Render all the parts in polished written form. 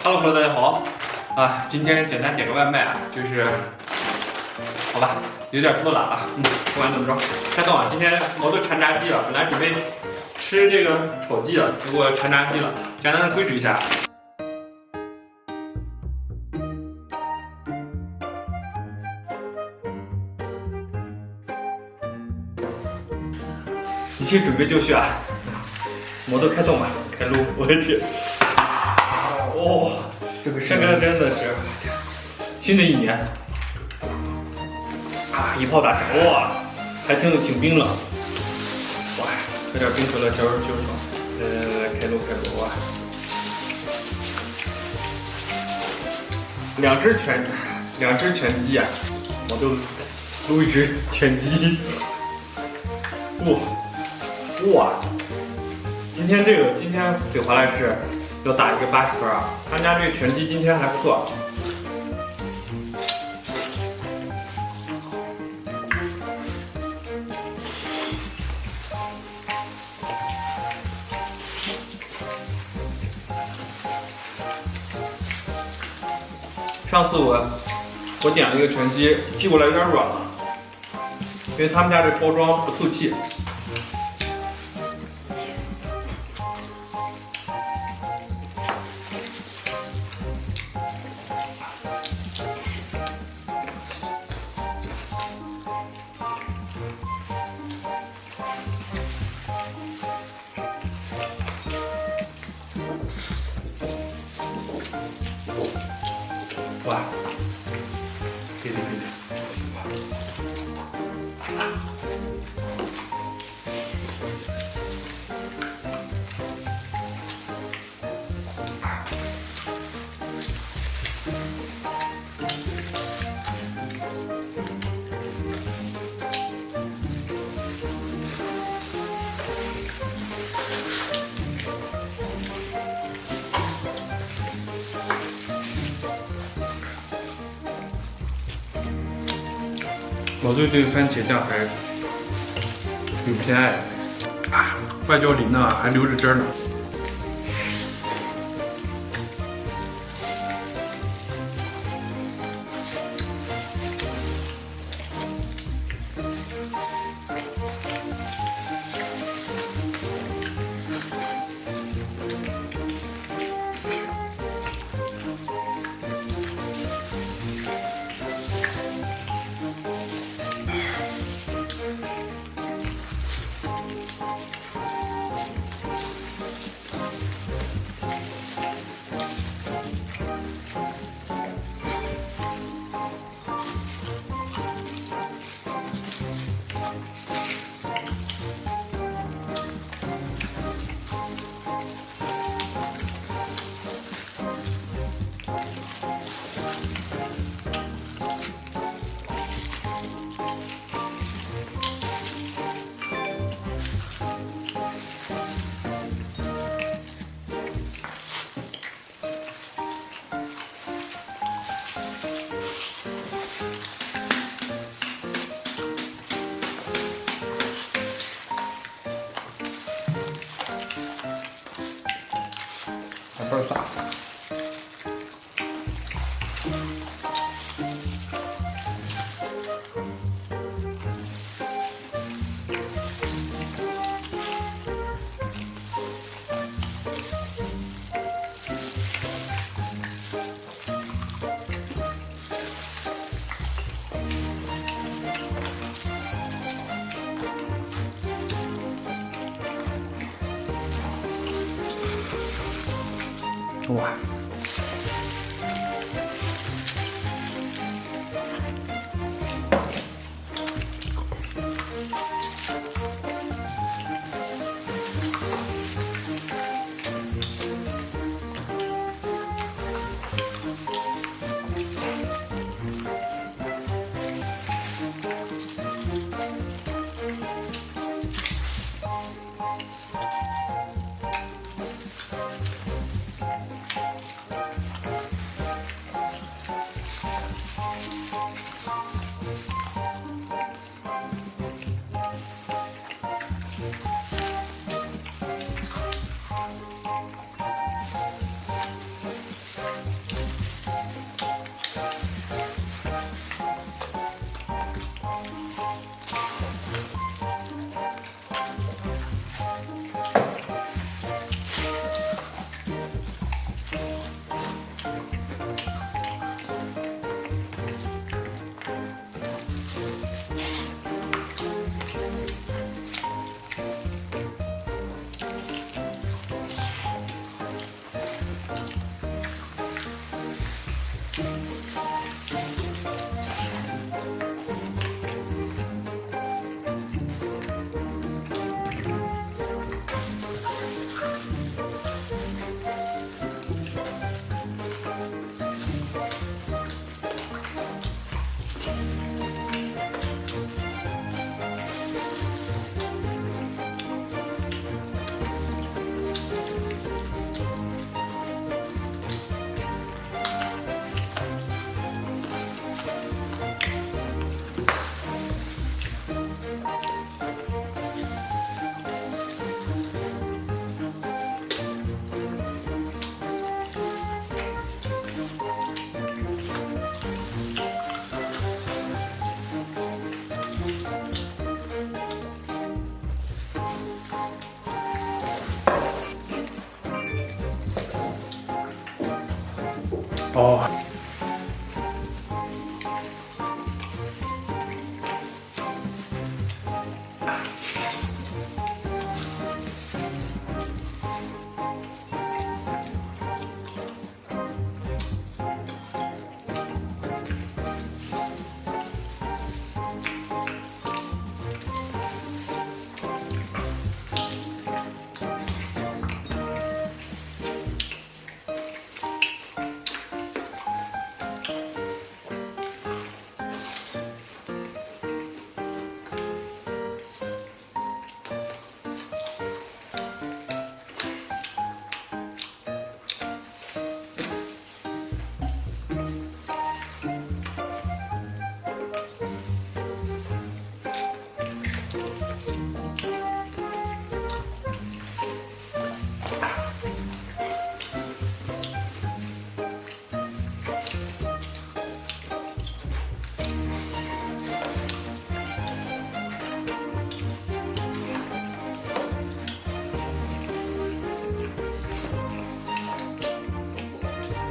Hello， 大家好啊！今天简单点个外卖啊，就是好吧，有点偷懒啊。不管怎么着，开动啊！今天毛豆馋炸鸡了，本来准备吃这个炒鸡的，结果馋炸鸡了。简单的规矩一下。一切准备就绪啊！毛豆开动吧，开撸！我的天！哦，这个真的是新的一年啊，一炮打响，哇，还挺冰冷，哇，喝点冰可乐消爽。开撸，哇！两只全鸡啊，毛豆撸一只全鸡，哇！今天嘴回来是要打一个80分啊！他家这个全鸡今天还不错。上次我点了一个全鸡，寄过来有点软了，因为他们家这包装不透气。哇，对，毛豆这个番茄酱还有偏爱啊，外焦里嫩啊，还留着汁呢。倍儿大。哇！哦。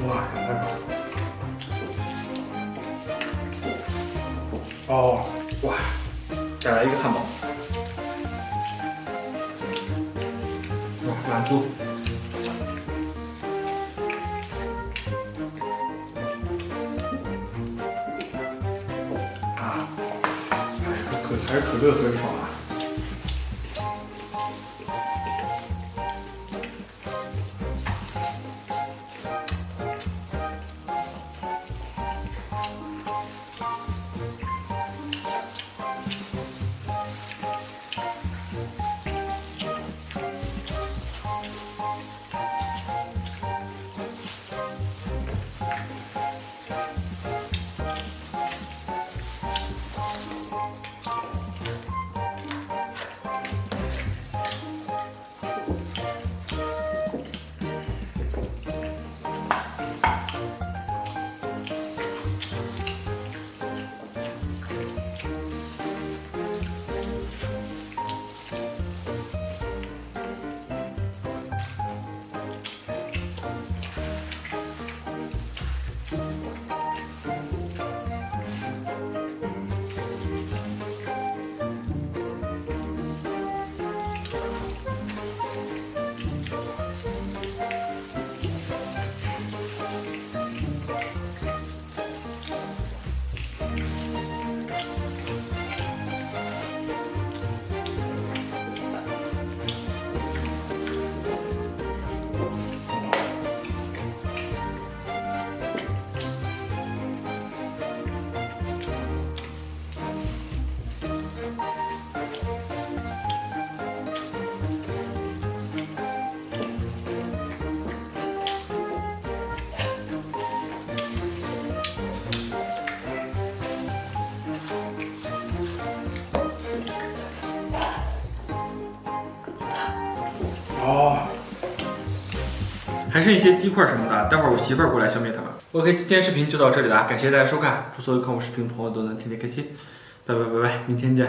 哇，太棒了！哦，哇，再来一个汉堡。哇，满足。啊，还是可乐很爽啊。哦，还剩一些鸡块什么的，待会儿我媳妇儿过来消灭它们。OK， 今天视频就到这里了，感谢大家收看，祝所有看我视频的朋友都能天天开心，拜拜拜拜，明天见。